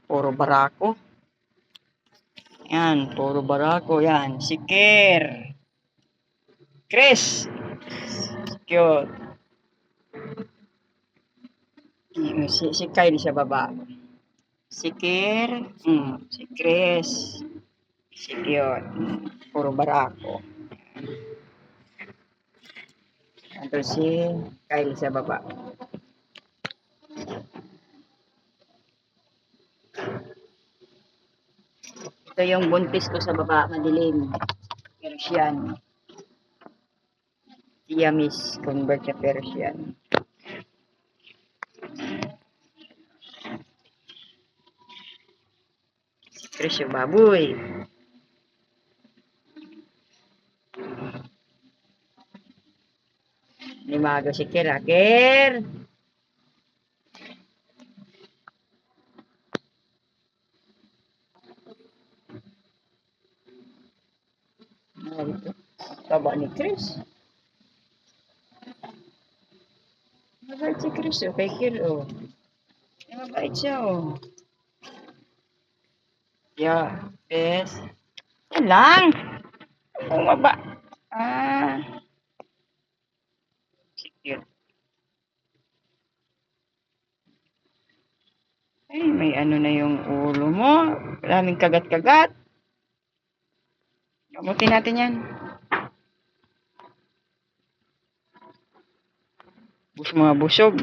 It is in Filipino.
Puro barako. Yan, puro barako. Yan, si Ker. Chris. Cute. Si Kyle sa baba. Si Ker. Si Chris. Si Cute. Puro barako. Ito si Kyle sa baba. Ito yung buntis ko sa baba, madilim. Persian. Siamese convert sa Persian. Si Chris yung baboy. Limago si Ker. Ker! Taba ni Chris. Mabait si Chris kay Ker mabait siya Yeah, yes. Yan lang. Bumaba. Cute. Ay, may ano na yung ulo mo. Maraming kagat-kagat. Gamutin natin yan. Mga busog.